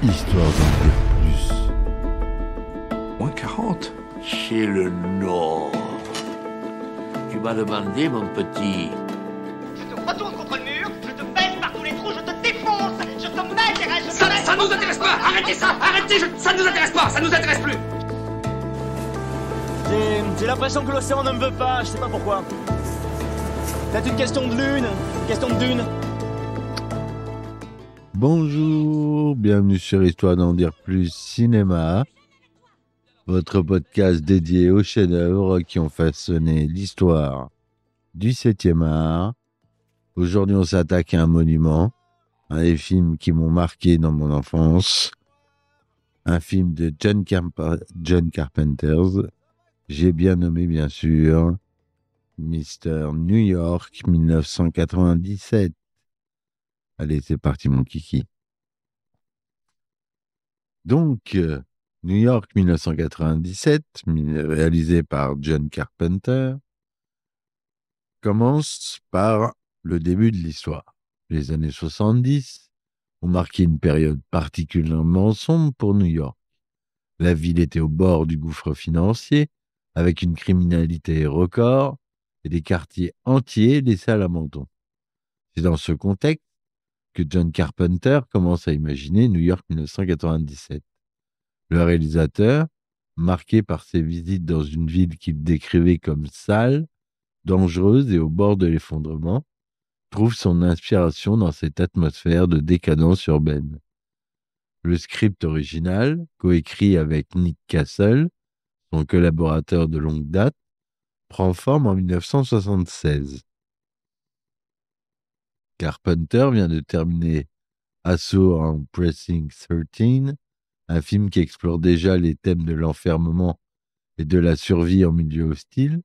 Histoire d'en dire Moins 40. C'est le Nord. Tu m'as demandé, mon petit. Je te retourne contre le mur, je te baisse par tous les trous, je te défonce, je te mets, Ça nous intéresse pas. Arrêtez ça. Arrêtez. Ça nous intéresse pas. Ça nous intéresse plus. J'ai l'impression que l'océan ne me veut pas, je sais pas pourquoi. Peut-être une question de lune, une question de dune. Bonjour, bienvenue sur Histoire d'en dire plus cinéma, votre podcast dédié aux chefs-d'œuvre qui ont façonné l'histoire du 7e art. Aujourd'hui, on s'attaque à un monument, un des films qui m'ont marqué dans mon enfance, un film de John Carpenter. J'ai bien nommé, bien sûr, Mr. New York 1997. Allez, c'est parti, mon kiki. Donc, New York 1997, réalisé par John Carpenter, commence par le début de l'histoire. Les années 70 ont marqué une période particulièrement sombre pour New York. La ville était au bord du gouffre financier, avec une criminalité record et des quartiers entiers laissés à l'abandon. C'est dans ce contexte que John Carpenter commence à imaginer New York 1997. Le réalisateur, marqué par ses visites dans une ville qu'il décrivait comme sale, dangereuse et au bord de l'effondrement, trouve son inspiration dans cette atmosphère de décadence urbaine. Le script original, coécrit avec Nick Castle, son collaborateur de longue date, prend forme en 1976. Carpenter vient de terminer Assaut on Precinct 13, un film qui explore déjà les thèmes de l'enfermement et de la survie en milieu hostile,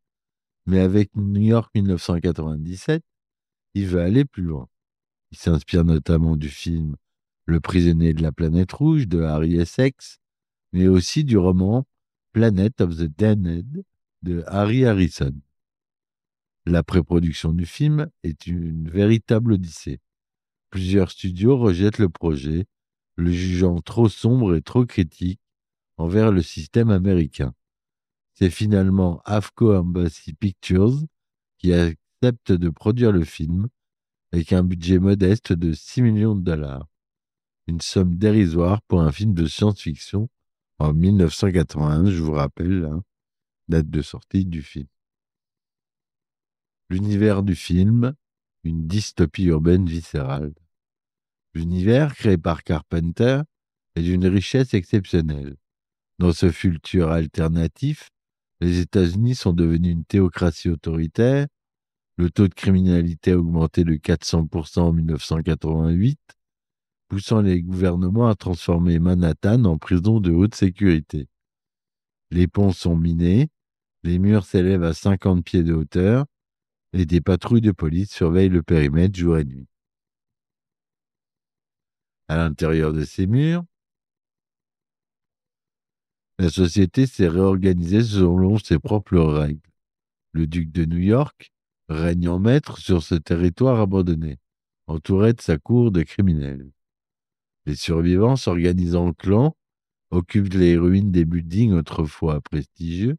mais avec New York 1997, il veut aller plus loin. Il s'inspire notamment du film Le prisonnier de la planète rouge de Harry Essex, mais aussi du roman Planet of the Damned de Harry Harrison. La pré-production du film est une véritable odyssée. Plusieurs studios rejettent le projet, le jugeant trop sombre et trop critique envers le système américain. C'est finalement Avco Embassy Pictures qui accepte de produire le film avec un budget modeste de 6 millions de dollars. Une somme dérisoire pour un film de science-fiction en 1981, je vous rappelle, date de sortie du film. L'univers du film, une dystopie urbaine viscérale. L'univers créé par Carpenter est d'une richesse exceptionnelle. Dans ce futur alternatif, les États-Unis sont devenus une théocratie autoritaire, le taux de criminalité a augmenté de 400% en 1988, poussant les gouvernements à transformer Manhattan en prison de haute sécurité. Les ponts sont minés, les murs s'élèvent à 50 pieds de hauteur, et des patrouilles de police surveillent le périmètre jour et nuit. À l'intérieur de ces murs, la société s'est réorganisée selon ses propres règles. Le duc de New York règne en maître sur ce territoire abandonné, entouré de sa cour de criminels. Les survivants s'organisent en clans, occupent les ruines des buildings autrefois prestigieux.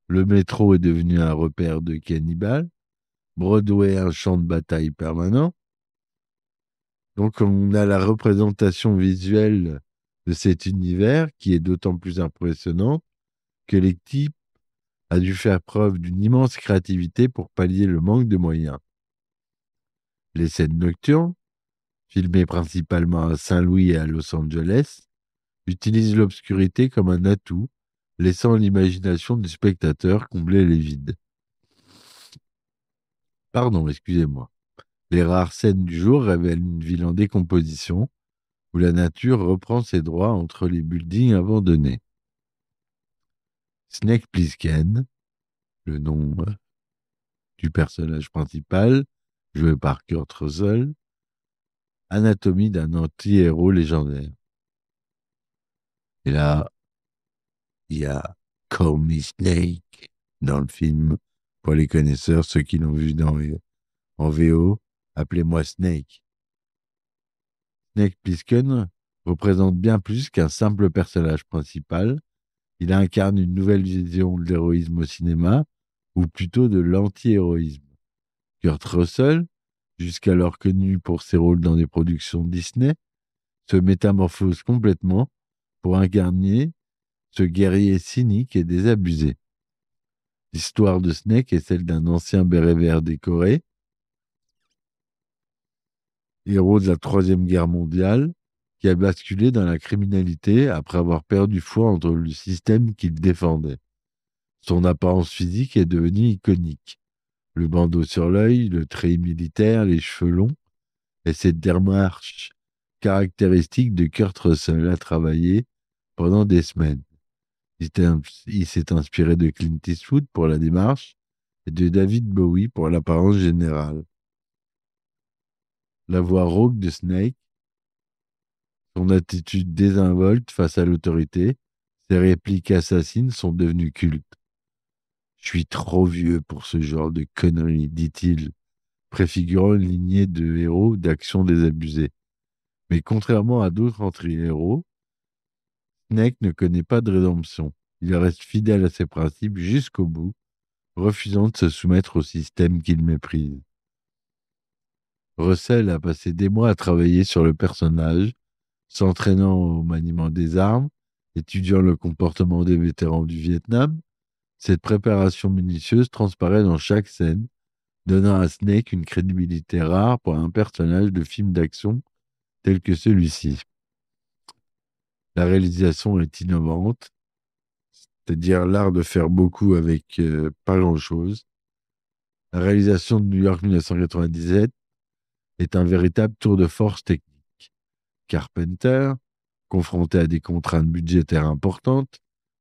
Le métro est devenu un repère de cannibales. Broadway, un champ de bataille permanent. Donc, on a la représentation visuelle de cet univers qui est d'autant plus impressionnante que l'équipe a dû faire preuve d'une immense créativité pour pallier le manque de moyens. Les scènes nocturnes, filmées principalement à Saint-Louis et à Los Angeles, utilisent l'obscurité comme un atout, laissant l'imagination du spectateur combler les vides. Pardon, excusez-moi. Les rares scènes du jour révèlent une ville en décomposition, où la nature reprend ses droits entre les buildings abandonnés. Snake Plissken, le nom du personnage principal, joué par Kurt Russell, anatomie d'un anti-héros légendaire. Et là, il y a Call Me Snake dans le film. Pour les connaisseurs, ceux qui l'ont vu en VO, appelez-moi Snake. Snake Plissken représente bien plus qu'un simple personnage principal. Il incarne une nouvelle vision de l'héroïsme au cinéma, ou plutôt de l'anti-héroïsme. Kurt Russell, jusqu'alors connu pour ses rôles dans des productions Disney, se métamorphose complètement pour incarner ce guerrier cynique et désabusé. L'histoire de Snake est celle d'un ancien béret vert décoré, héros de la Troisième Guerre mondiale, qui a basculé dans la criminalité après avoir perdu foi entre le système qu'il défendait. Son apparence physique est devenue iconique. Le bandeau sur l'œil, le treillis militaire, les cheveux longs, et cette démarche caractéristique de Kurt Russell a travaillé pendant des semaines. Il s'est inspiré de Clint Eastwood pour la démarche et de David Bowie pour l'apparence générale. La voix rauque de Snake, son attitude désinvolte face à l'autorité, ses répliques assassines sont devenues cultes. « Je suis trop vieux pour ce genre de conneries, dit-il, préfigurant une lignée de héros d'action désabusée. Mais contrairement à d'autres anti-héros, Snake ne connaît pas de rédemption. Il reste fidèle à ses principes jusqu'au bout, refusant de se soumettre au système qu'il méprise. Russell a passé des mois à travailler sur le personnage, s'entraînant au maniement des armes, étudiant le comportement des vétérans du Vietnam. Cette préparation minutieuse transparaît dans chaque scène, donnant à Snake une crédibilité rare pour un personnage de film d'action tel que celui-ci. La réalisation est innovante, c'est-à-dire l'art de faire beaucoup avec pas grand-chose. La réalisation de New York 1997 est un véritable tour de force technique. Carpenter, confronté à des contraintes budgétaires importantes,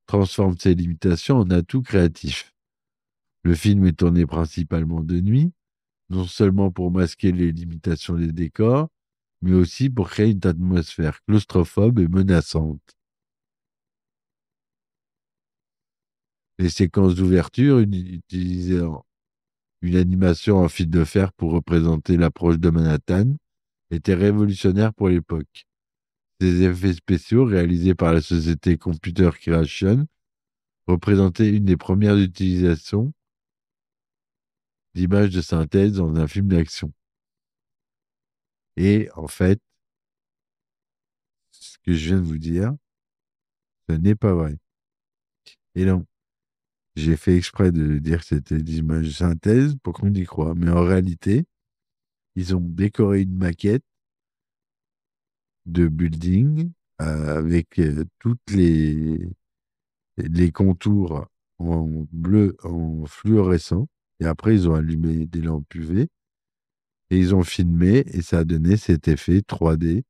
transforme ses limitations en atouts créatifs. Le film est tourné principalement de nuit, non seulement pour masquer les limitations des décors, mais aussi pour créer une atmosphère claustrophobe et menaçante. Les séquences d'ouverture utilisaient une animation en fil de fer pour représenter l'approche de Manhattan étaient révolutionnaires pour l'époque. Ces effets spéciaux réalisés par la société Computer Creation représentaient une des premières utilisations d'images de synthèse dans un film d'action. Et en fait, ce que je viens de vous dire, ce n'est pas vrai. Et non, j'ai fait exprès de dire que c'était des images de synthèse pour qu'on y croie. Mais en réalité, ils ont décoré une maquette de building avec toutes les contours en bleu, en fluorescent. Et après, ils ont allumé des lampes UV et ils ont filmé et ça a donné cet effet 3D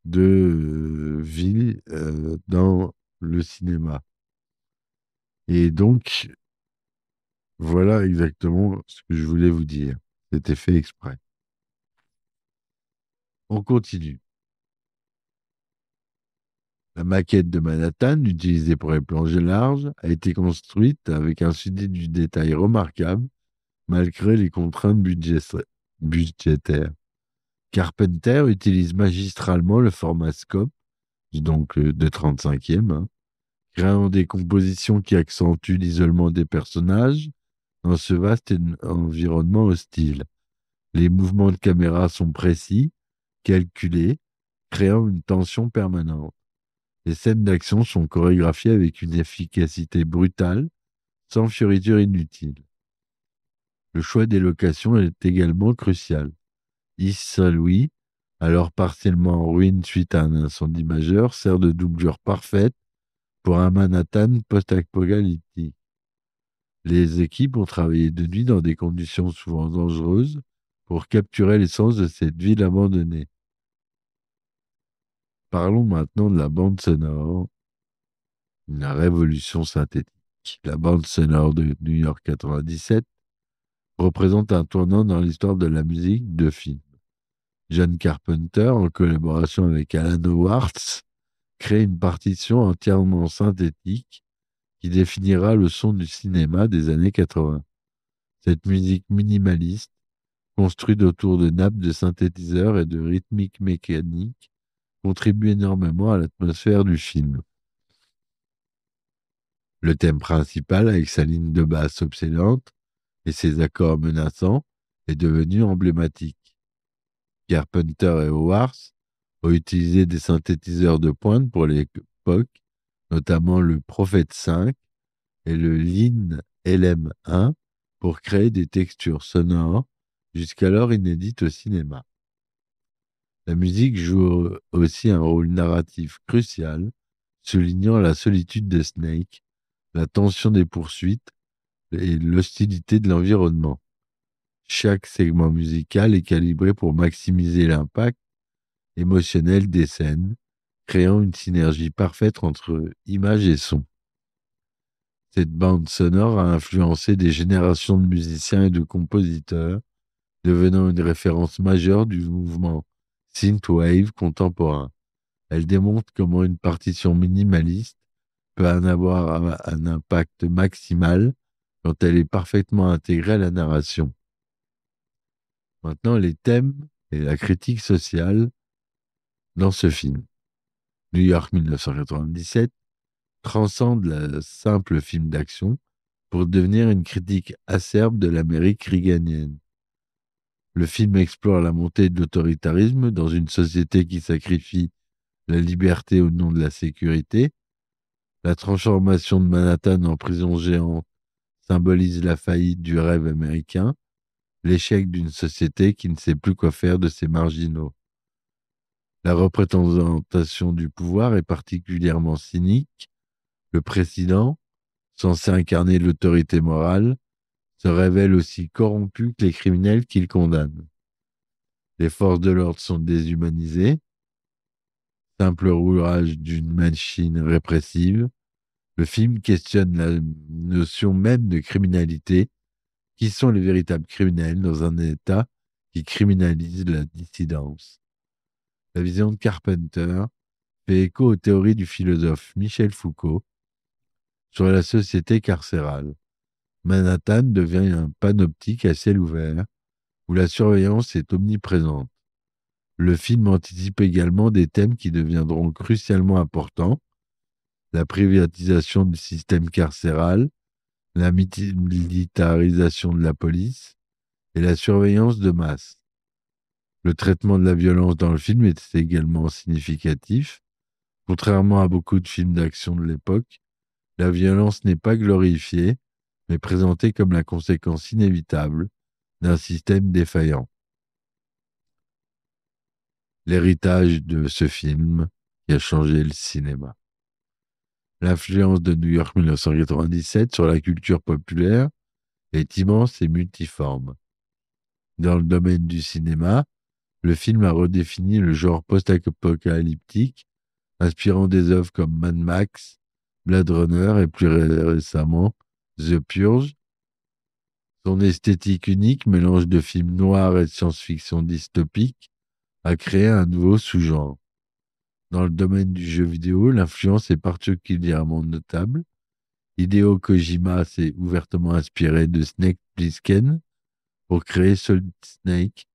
de ville dans le cinéma. Et donc, voilà exactement ce que je voulais vous dire. C'était fait exprès. On continue. La maquette de Manhattan, utilisée pour les planches larges, a été construite avec un souci du détail remarquable, malgré les contraintes budgétaires. Carpenter utilise magistralement le format scope, donc de 35e, créant des compositions qui accentuent l'isolement des personnages dans ce vaste environnement hostile. Les mouvements de caméra sont précis, calculés, créant une tension permanente. Les scènes d'action sont chorégraphiées avec une efficacité brutale, sans fioriture inutile. Le choix des locations est également crucial. East Saint-Louis, alors partiellement en ruine suite à un incendie majeur, sert de doublure parfaite pour un Manhattan post-apocalyptique. Les équipes ont travaillé de nuit dans des conditions souvent dangereuses pour capturer l'essence de cette ville abandonnée. Parlons maintenant de la bande sonore, la révolution synthétique. La bande sonore de New York 97 représente un tournant dans l'histoire de la musique de film. John Carpenter, en collaboration avec Alan Howarth, crée une partition entièrement synthétique qui définira le son du cinéma des années 80. Cette musique minimaliste, construite autour de nappes de synthétiseurs et de rythmiques mécaniques, contribue énormément à l'atmosphère du film. Le thème principal, avec sa ligne de basse obsédante et ses accords menaçants, est devenu emblématique. Carpenter et Howard ont utilisé des synthétiseurs de pointe pour l'époque, notamment le Prophet 5 et le Linn LM1 pour créer des textures sonores jusqu'alors inédites au cinéma. La musique joue aussi un rôle narratif crucial, soulignant la solitude de Snake, la tension des poursuites et l'hostilité de l'environnement. Chaque segment musical est calibré pour maximiser l'impact émotionnel des scènes, créant une synergie parfaite entre images et son. Cette bande sonore a influencé des générations de musiciens et de compositeurs, devenant une référence majeure du mouvement synthwave contemporain. Elle démontre comment une partition minimaliste peut en avoir un impact maximal quand elle est parfaitement intégrée à la narration. Maintenant, les thèmes et la critique sociale dans ce film. New York 1997 transcende le simple film d'action pour devenir une critique acerbe de l'Amérique reaganienne. Le film explore la montée de l'autoritarisme dans une société qui sacrifie la liberté au nom de la sécurité. La transformation de Manhattan en prison géante symbolise la faillite du rêve américain, l'échec d'une société qui ne sait plus quoi faire de ses marginaux. La représentation du pouvoir est particulièrement cynique. Le président, censé incarner l'autorité morale, se révèle aussi corrompu que les criminels qu'il condamne. Les forces de l'ordre sont déshumanisées, simple roulage d'une machine répressive. Le film questionne la notion même de criminalité. Qui sont les véritables criminels dans un État qui criminalise la dissidence? La vision de Carpenter fait écho aux théories du philosophe Michel Foucault sur la société carcérale. Manhattan devient un panoptique à ciel ouvert où la surveillance est omniprésente. Le film anticipe également des thèmes qui deviendront crucialement importants: la privatisation du système carcéral, la militarisation de la police et la surveillance de masse. Le traitement de la violence dans le film est également significatif. Contrairement à beaucoup de films d'action de l'époque, la violence n'est pas glorifiée, mais présentée comme la conséquence inévitable d'un système défaillant. L'héritage de ce film qui a changé le cinéma. L'influence de New York 1997 sur la culture populaire est immense et multiforme. Dans le domaine du cinéma, le film a redéfini le genre post-apocalyptique, inspirant des œuvres comme Mad Max, Blade Runner et plus récemment The Purge. Son esthétique unique, mélange de films noirs et de science-fiction dystopique, a créé un nouveau sous-genre. Dans le domaine du jeu vidéo, l'influence est particulièrement notable. Hideo Kojima s'est ouvertement inspiré de Snake Plissken pour créer Solid Snake,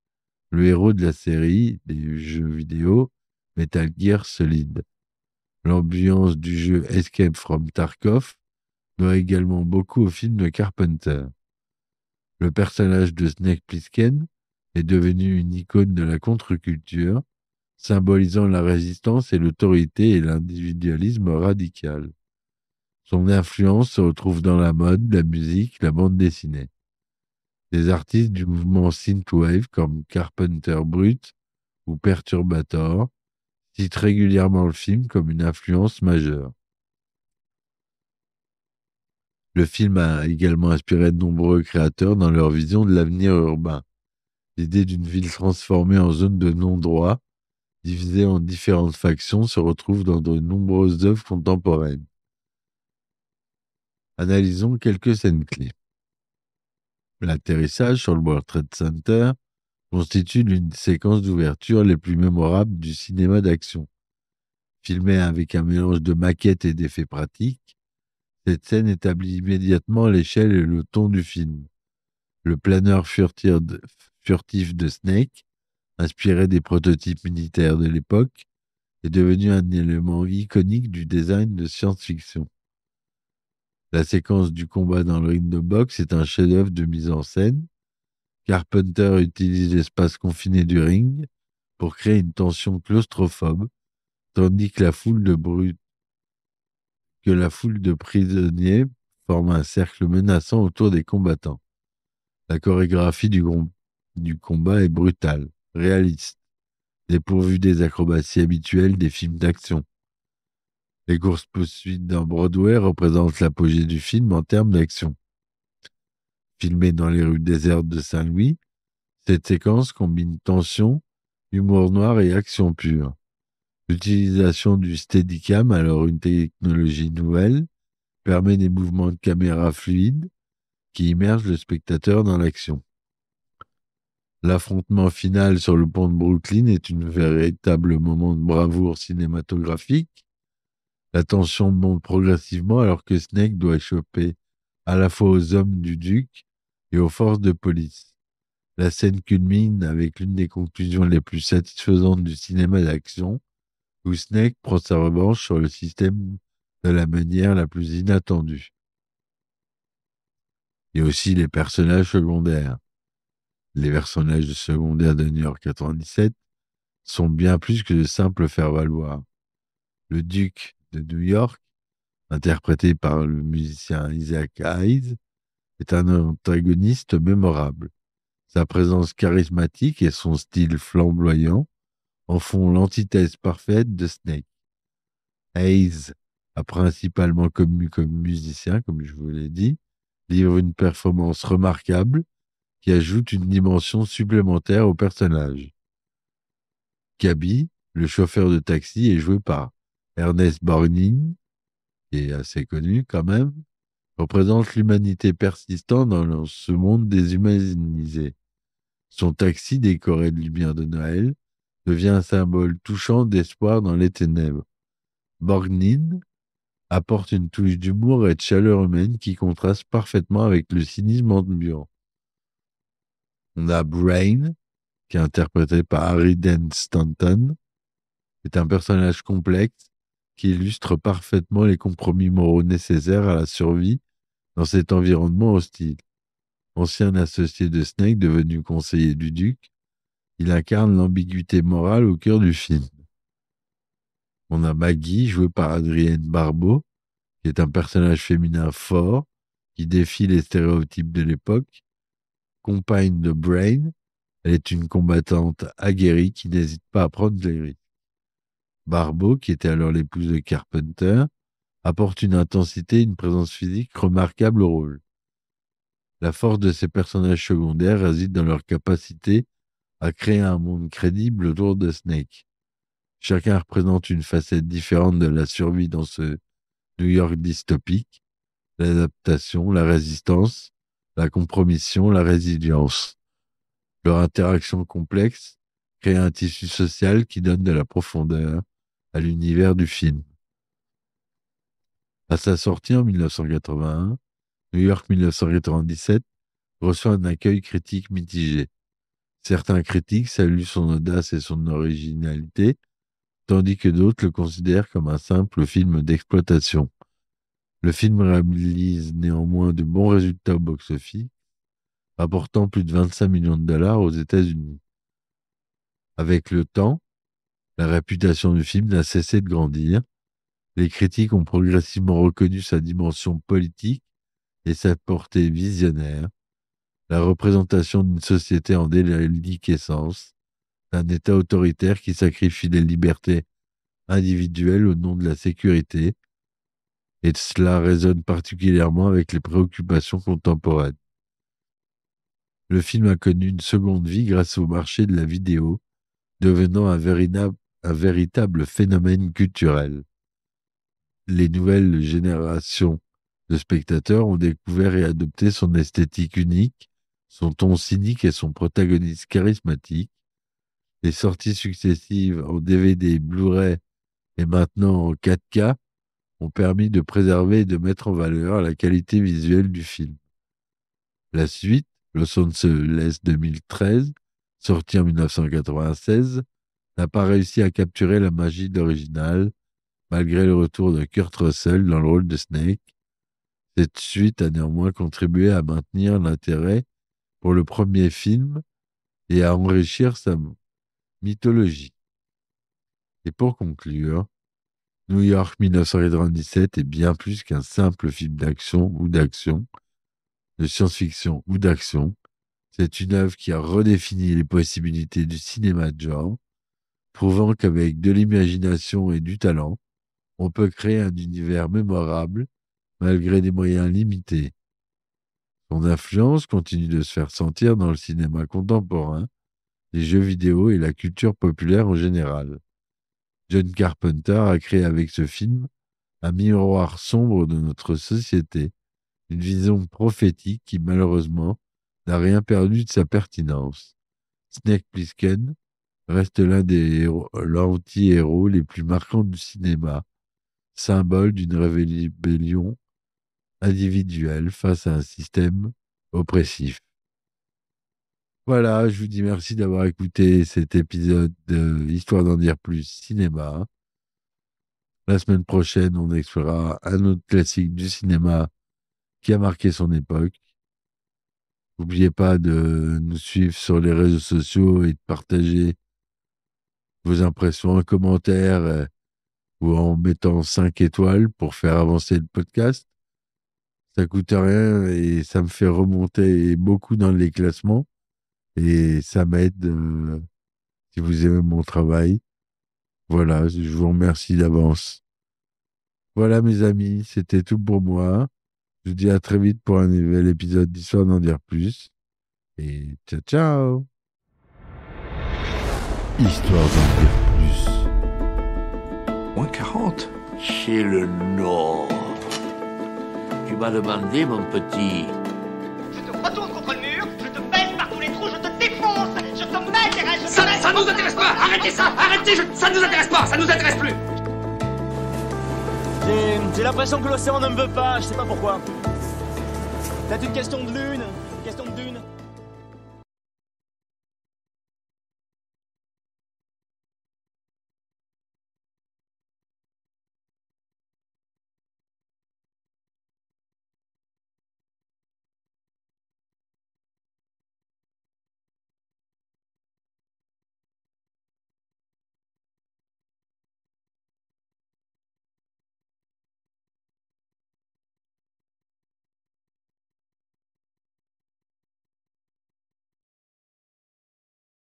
le héros de la série des jeux vidéo Metal Gear Solid. L'ambiance du jeu Escape from Tarkov doit également beaucoup au film de Carpenter. Le personnage de Snake Plissken est devenu une icône de la contre-culture, symbolisant la résistance et l'autorité et l'individualisme radical. Son influence se retrouve dans la mode, la musique, la bande dessinée. Des artistes du mouvement synthwave comme Carpenter Brut ou Perturbator citent régulièrement le film comme une influence majeure. Le film a également inspiré de nombreux créateurs dans leur vision de l'avenir urbain. L'idée d'une ville transformée en zone de non-droit, divisée en différentes factions, se retrouve dans de nombreuses œuvres contemporaines. Analysons quelques scènes clés. L'atterrissage sur le World Trade Center constitue l'une des séquences d'ouverture les plus mémorables du cinéma d'action. Filmée avec un mélange de maquettes et d'effets pratiques, cette scène établit immédiatement l'échelle et le ton du film. Le planeur furtif de Snake, inspiré des prototypes militaires de l'époque, est devenu un élément iconique du design de science-fiction. La séquence du combat dans le ring de boxe est un chef-d'œuvre de mise en scène. Carpenter utilise l'espace confiné du ring pour créer une tension claustrophobe, tandis que la foule de prisonniers forme un cercle menaçant autour des combattants. La chorégraphie du combat est brutale, réaliste, dépourvue des acrobaties habituelles des films d'action. Les courses-poursuites dans Broadway représentent l'apogée du film en termes d'action. Filmée dans les rues désertes de Saint-Louis, cette séquence combine tension, humour noir et action pure. L'utilisation du Steadicam, alors une technologie nouvelle, permet des mouvements de caméra fluides qui immergent le spectateur dans l'action. L'affrontement final sur le pont de Brooklyn est un véritable moment de bravoure cinématographique. La tension monte progressivement alors que Snake doit échapper à la fois aux hommes du duc et aux forces de police. La scène culmine avec l'une des conclusions les plus satisfaisantes du cinéma d'action, où Snake prend sa revanche sur le système de la manière la plus inattendue. Et aussi les personnages secondaires. Les personnages secondaires de New York 97 sont bien plus que de simples faire-valoir. Le duc de New York, interprété par le musicien Isaac Hayes, est un antagoniste mémorable. Sa présence charismatique et son style flamboyant en font l'antithèse parfaite de Snake. Hayes a principalement commu comme musicien, comme je vous l'ai dit, livre une performance remarquable qui ajoute une dimension supplémentaire au personnage. Cabby, le chauffeur de taxi, est joué par Ernest Borgnine, qui est assez connu quand même, représente l'humanité persistante dans ce monde déshumanisé. Son taxi, décoré de lumière de Noël, devient un symbole touchant d'espoir dans les ténèbres. Borgnine apporte une touche d'humour et de chaleur humaine qui contraste parfaitement avec le cynisme ambiant. On a Brain, qui est interprété par Harry Dean Stanton, est un personnage complexe qui illustre parfaitement les compromis moraux nécessaires à la survie dans cet environnement hostile. Ancien associé de Snake devenu conseiller du duc, il incarne l'ambiguïté morale au cœur du film. On a Maggie, jouée par Adrienne Barbeau, qui est un personnage féminin fort, qui défie les stéréotypes de l'époque. Compagne de Brain, elle est une combattante aguerrie qui n'hésite pas à prendre les risques. Barbeau, qui était alors l'épouse de Carpenter, apporte une intensité et une présence physique remarquables au rôle. La force de ces personnages secondaires réside dans leur capacité à créer un monde crédible autour de Snake. Chacun représente une facette différente de la survie dans ce New York dystopique, l'adaptation, la résistance, la compromission, la résilience. Leur interaction complexe crée un tissu social qui donne de la profondeur à l'univers du film. À sa sortie en 1981, New York 1997 reçoit un accueil critique mitigé. Certains critiques saluent son audace et son originalité, tandis que d'autres le considèrent comme un simple film d'exploitation. Le film réalise néanmoins de bons résultats au box-office, rapportant plus de 25 millions de dollars aux États-Unis. Avec le temps, la réputation du film n'a cessé de grandir. Les critiques ont progressivement reconnu sa dimension politique et sa portée visionnaire, la représentation d'une société en déliquescence, d'un État autoritaire qui sacrifie les libertés individuelles au nom de la sécurité, et cela résonne particulièrement avec les préoccupations contemporaines. Le film a connu une seconde vie grâce au marché de la vidéo, devenant un véritable phénomène culturel. Les nouvelles générations de spectateurs ont découvert et adopté son esthétique unique, son ton cynique et son protagoniste charismatique. Les sorties successives en DVD, Blu-ray et maintenant en 4K ont permis de préserver et de mettre en valeur la qualité visuelle du film. La suite, Los Angeles 2013, sorti en 1996, n'a pas réussi à capturer la magie de l'original, malgré le retour de Kurt Russell dans le rôle de Snake. Cette suite a néanmoins contribué à maintenir l'intérêt pour le premier film et à enrichir sa mythologie. Et pour conclure, New York 1997 est bien plus qu'un simple film d'action ou d'action, de science-fiction ou d'action. C'est une œuvre qui a redéfini les possibilités du cinéma de genre, prouvant qu'avec de l'imagination et du talent, on peut créer un univers mémorable malgré des moyens limités. Son influence continue de se faire sentir dans le cinéma contemporain, les jeux vidéo et la culture populaire en général. John Carpenter a créé avec ce film un miroir sombre de notre société, une vision prophétique qui malheureusement n'a rien perdu de sa pertinence. Snake Plissken reste l'un des anti-héros les plus marquants du cinéma, symbole d'une rébellion individuelle face à un système oppressif. Voilà, je vous dis merci d'avoir écouté cet épisode de Histoire d'en dire plus cinéma. La semaine prochaine, on explorera un autre classique du cinéma qui a marqué son époque. N'oubliez pas de nous suivre sur les réseaux sociaux et de partager vos impressions en commentaire ou en mettant 5 étoiles pour faire avancer le podcast. Ça coûte rien et ça me fait remonter beaucoup dans les classements. Et ça m'aide si vous aimez mon travail. Voilà, je vous remercie d'avance. Voilà mes amis, c'était tout pour moi. Je vous dis à très vite pour un nouvel épisode d'Histoire d'en dire plus. Et ciao ciao. Histoire d'en dire plus. Moins 40. C'est le Nord. Tu m'as demandé, mon petit. Je te retourne contre le mur, je te baisse par tous les trous, je te défonce, je te mets, je Ça nous intéresse pas. Arrêtez ça. Arrêtez. Ça nous intéresse pas. Ça nous intéresse plus. J'ai l'impression que l'océan ne me veut pas, je sais pas pourquoi. Peut-être une question de lune,